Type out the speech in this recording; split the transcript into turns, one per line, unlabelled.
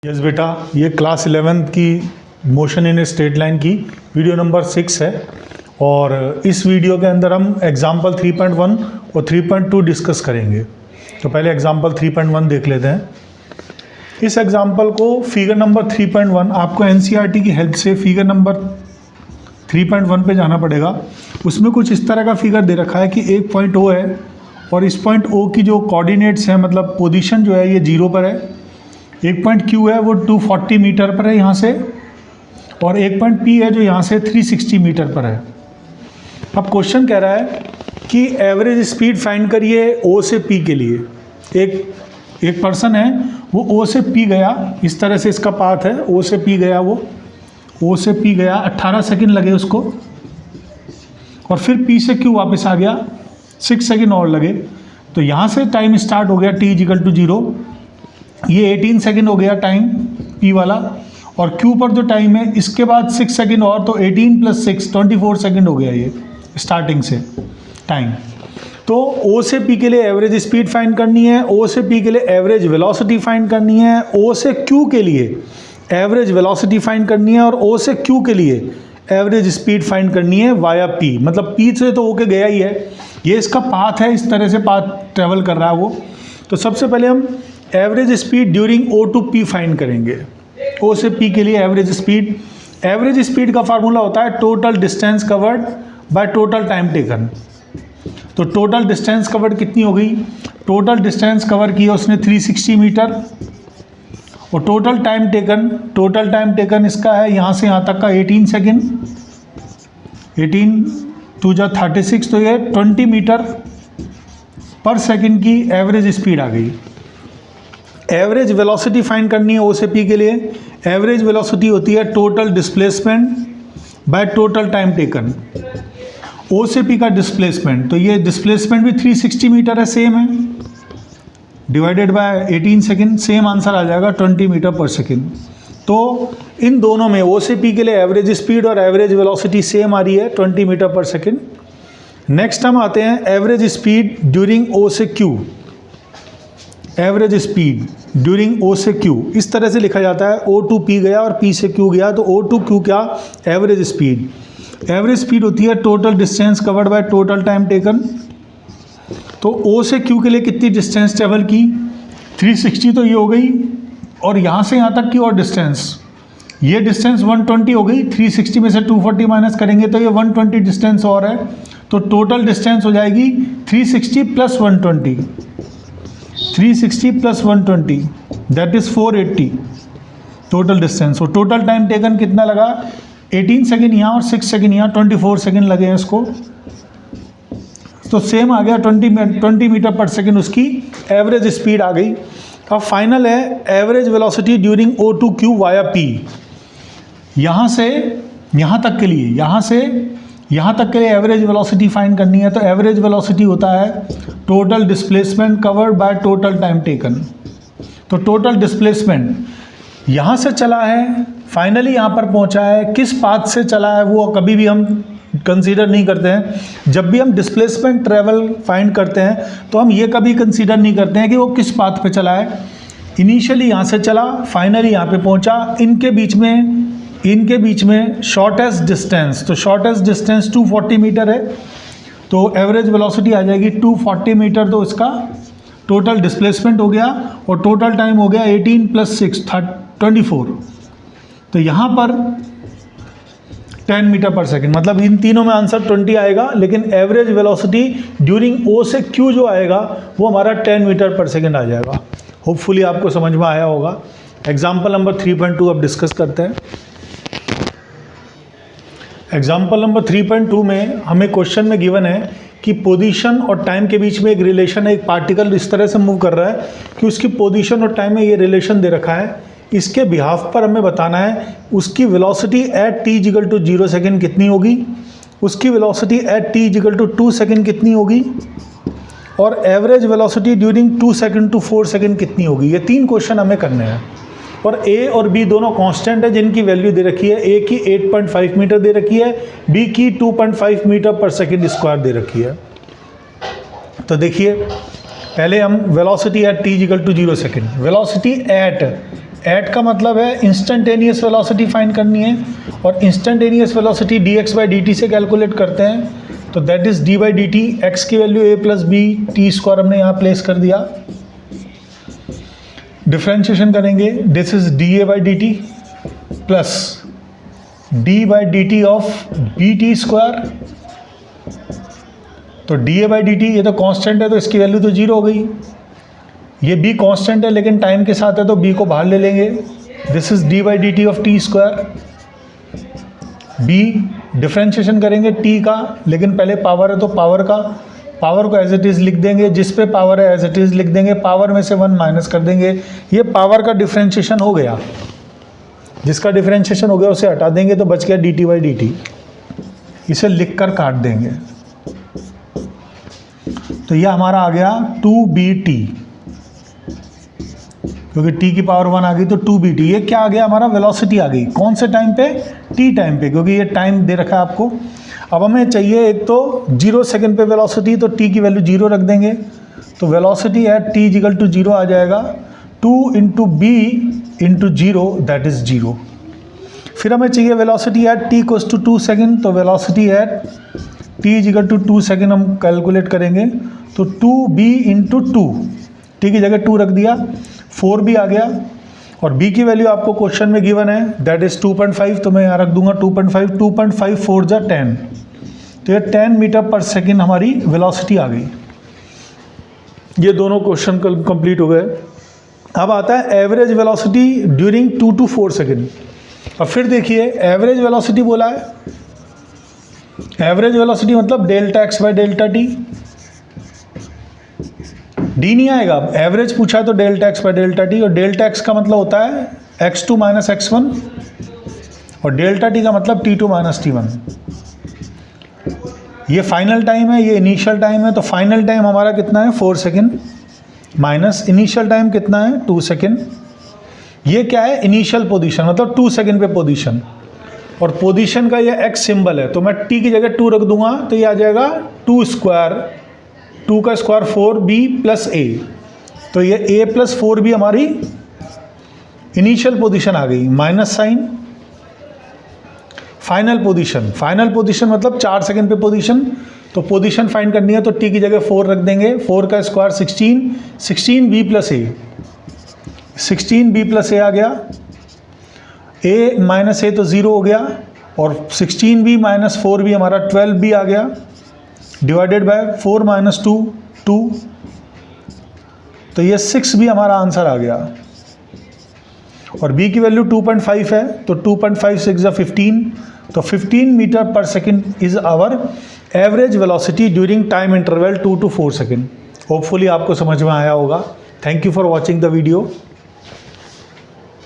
Yes बेटा, ये class 11th की motion in a straight line की वीडियो नंबर 6 है। और इस वीडियो के अंदर हम एग्जाम्पल 3.1 और 3.2 डिस्कस करेंगे। तो पहले एग्जाम्पल 3.1 देख लेते हैं। इस एग्जाम्पल को फिगर नंबर 3.1 आपको एनसीईआरटी की हेल्प से फिगर नंबर 3.1 पे जाना पड़ेगा। उसमें कुछ इस तरह का फिगर दे रखा है कि एक पॉइंट ओ है और इस पॉइंट ओ की जो कोऑर्डिनेट्स हैं, मतलब पोजीशन जो है ये 0 पर है। एक पॉइंट क्यू है वो 240 मीटर पर है यहाँ से, और एक पॉइंट पी है जो यहाँ से 360 मीटर पर है। अब क्वेश्चन कह रहा है कि एवरेज स्पीड फाइंड करिए ओ से पी के लिए। एक पर्सन है, वो ओ से पी गया, इस तरह से इसका पाथ है, ओ से पी गया, वो ओ से पी गया, 18 सेकंड लगे उसको, और फिर पी से क्यू वापस आ गया, 6 सेकंड और लगे। तो यहाँ से टाइम स्टार्ट हो गया t=0, ये 18 सेकंड हो गया टाइम P वाला, और Q पर जो टाइम है इसके बाद 6 सेकंड और, तो 18 + 6 24 सेकंड हो गया ये स्टार्टिंग से टाइम। तो O से P के लिए एवरेज स्पीड फाइंड करनी है, O से P के लिए एवरेज वेलोसिटी फाइंड करनी है, O से Q के लिए एवरेज वेलोसिटी फाइंड करनी है, और O से Q के लिए एवरेज स्पीड फाइंड करनी है वाया P। मतलब P से तो होके गया ही है, ये इसका पाथ है, इस तरह से पाथ ट्रेवल कर रहा है वो। तो सबसे पहले हम average speed during O to P find करेंगे। ओ से पी के लिए एवरेज स्पीड का फार्मूला होता है total distance covered by total time taken. तो टोटल डिस्टेंस कवर्ड कितनी हो गई? टोटल डिस्टेंस कवर किया उसने 360 मीटर, और टोटल टाइम टेकन इसका है यहाँ से यहाँ तक का 18 सेकेंड, 18 2 × 36, तो ये 20 मीटर पर सेकेंड की एवरेज स्पीड आ गई। एवरेज वेलोसिटी फाइंड करनी है ओ से पी के लिए। एवरेज वेलोसिटी होती है total displacement by total time taken. O से पी का डिस्प्लेसमेंट, तो ये डिस्प्लेसमेंट भी 360 मीटर है, सेम है, divided by 18 second, same answer आ जाएगा 20 मीटर पर सेकेंड। तो इन दोनों में ओ से पी के लिए एवरेज स्पीड और एवरेज वेलोसिटी सेम आ रही है, 20 मीटर पर सेकेंड। नेक्स्ट हम आते हैं एवरेज स्पीड ड्यूरिंग ओ से क्यू। एवरेज स्पीड ड्यूरिंग ओ से क्यू इस तरह से लिखा जाता है, ओ टू पी गया और पी से क्यू गया, तो ओ टू क्यू क्या? एवरेज स्पीड होती है total distance covered by total time taken. तो ओ से क्यू के लिए कितनी डिस्टेंस ट्रेवल की? 360 तो ये हो गई, और यहाँ से यहाँ तक की और डिस्टेंस, ये डिस्टेंस 120 हो गई। 360 में से 240 माइनस करेंगे तो ये 120 डिस्टेंस और है, तो टोटल डिस्टेंस हो जाएगी 360 + 120, 360 + 120 दैट इज़ 480 टोटल डिस्टेंस। और टोटल टाइम टेकन कितना लगा? 18 सेकेंड यहाँ और 6 सेकेंड यहाँ, 24 सेकेंड लगे हैं इसको। तो सेम आ गया 20 मीटर पर सेकेंड उसकी एवरेज स्पीड आ गई। अब फाइनल है average velocity during O to Q via P. यहाँ से यहाँ तक के लिए, यहाँ से यहाँ तक के लिए एवरेज वेलोसिटी फाइंड करनी है। तो एवरेज वेलोसिटी होता है total displacement covered by total time taken. तो टोटल डिस्प्लेसमेंट यहाँ से चला है, फाइनली यहाँ पर पहुँचा है, किस पाथ से चला है वो कभी भी हम कंसीडर नहीं करते हैं। जब भी हम डिस्प्लेसमेंट ट्रेवल फाइंड करते हैं तो हम ये कभी कंसीडर नहीं करते हैं कि वो किस पाथ पे चला है। इनिशियली यहाँ से चला, फाइनली यहाँ पे पहुँचा, इनके बीच में शॉर्टेस्ट डिस्टेंस, तो शॉर्टेस्ट डिस्टेंस 240 मीटर है, तो एवरेज वेलोसिटी आ जाएगी 240 मीटर। तो इसका टोटल डिस्प्लेसमेंट हो गया, और टोटल टाइम हो गया 18 + 6 24। तो यहाँ पर 10 मीटर पर सेकेंड, मतलब इन तीनों में आंसर 20 आएगा, लेकिन एवरेज वेलोसिटी ड्यूरिंग ओ से क्यू जो आएगा वो हमारा 10 मीटर पर सेकेंड आ जाएगा। होपफुली आपको समझ में आया होगा। एग्जाम्पल नंबर 3.2 अब डिस्कस करते हैं। एग्जाम्पल नंबर 3.2 में हमें क्वेश्चन में गिवन है कि पोजीशन और टाइम के बीच में एक रिलेशन है। एक पार्टिकल इस तरह से मूव कर रहा है कि उसकी पोजीशन और टाइम में ये रिलेशन दे रखा है। इसके बिहाफ पर हमें बताना है उसकी वेलोसिटी एट t=0 सेकेंड कितनी होगी, उसकी वेलोसिटी एट t=2 सेकेंड कितनी होगी, और average velocity during 2 second to 4 second कितनी होगी। ये 3 क्वेश्चन हमें करने हैं। और ए और बी दोनों कांस्टेंट है जिनकी वैल्यू दे रखी है। ए की 8.5 मीटर दे रखी है, बी की 2.5 मीटर पर सेकेंड स्क्वायर दे रखी है। तो देखिए पहले हम velocity at t=0 second, velocity at at का मतलब है इंस्टेंटेनियस वेलोसिटी फाइंड करनी है, और instantaneous velocity dx by dt से कैलकुलेट करते हैं, तो that is d by dt, x की value a plus B T square हमने यहाँ प्लेस कर दिया। डिफ्रेंशिएशन करेंगे, this is da by dt plus d by dt of B T square, तो da बाई dt ये तो कांस्टेंट है तो इसकी वैल्यू तो जीरो हो गई। ये b कांस्टेंट है लेकिन टाइम के साथ है तो b को बाहर ले लेंगे, this is d by D T of T square. b differentiation करेंगे t का, लेकिन पहले पावर है तो पावर को एज इट इज़ लिख देंगे, जिस पे पावर है एज इट इज़ लिख देंगे, पावर में से 1 माइनस कर देंगे। ये पावर का डिफ्रेंशिएशन हो गया, जिसका डिफ्रेंशिएशन हो गया उसे हटा देंगे तो बच गया dt बाई डी टी। इसे लिख कर काट देंगे, तो ये हमारा आ गया 2bt, क्योंकि t की पावर 1 आ गई तो 2bt। ये क्या आ गया, हमारा वेलोसिटी आ गई। कौन से टाइम पे, t टाइम पे, क्योंकि ये टाइम दे रखा है आपको। अब हमें चाहिए एक तो 0 सेकंड पे वेलोसिटी, तो t की वैल्यू 0 रख देंगे, तो velocity at t equal to 0 आ जाएगा 2 into B into 0 that is 0। फिर हमें चाहिए velocity at t equals to 2 second, तो velocity at t equal to 2 second हम कैलकुलेट करेंगे, तो 2b इंटू 2, t की जगह 2 रख दिया, 4b आ गया, और b की वैल्यू आपको क्वेश्चन में गिवन है दैट इज 2.5, तो मैं यहाँ रख दूंगा 2.5, 2.5 4 जा 10, तो ये 10 मीटर पर सेकेंड हमारी वेलोसिटी आ गई। ये दोनों क्वेश्चन कंप्लीट हो गए। अब आता है average velocity during 2 to 4 second. अब फिर देखिए एवरेज वेलोसिटी बोला है, एवरेज वेलोसिटी मतलब delta x by delta T, D नहीं आएगा। एवरेज पूछा है तो delta x by delta T, और डेल्टा एक्स का मतलब होता है x2 माइनस x1, और डेल्टा टी का मतलब t2 माइनस t1। ये फाइनल टाइम है, ये इनिशियल टाइम है, तो फाइनल टाइम हमारा कितना है 4 सेकेंड, माइनस इनिशियल टाइम कितना है 2 सेकेंड। ये क्या है, इनिशियल पोजीशन, मतलब 2 सेकेंड पे पोजीशन, और पोजीशन का ये x सिंबल है, तो मैं t की जगह 2 रख दूंगा, तो ये आ जाएगा 2 स्क्वायर, 2 का स्क्वायर 4b प्लस a, तो ये a प्लस 4b हमारी इनिशियल पोजीशन आ गई, माइनस साइन फाइनल पोजीशन मतलब 4 सेकेंड पे पोजीशन, तो पोजीशन फाइंड करनी है तो t की जगह 4 रख देंगे, 4 का square 16, 16b plus a, 16b plus a आ गया, a माइनस a तो 0 हो गया, और 16b माइनस 4b हमारा 12b आ गया, डिवाइडेड बाय 4 माइनस 2 2, तो ये 6b हमारा आंसर आ गया। और b की वैल्यू 2.5 है, तो 2.5 6 या 15, तो 15 मीटर पर second is our average velocity during time interval 2 to 4 second. Hopefully आपको समझ में आया होगा। Thank you for watching the video.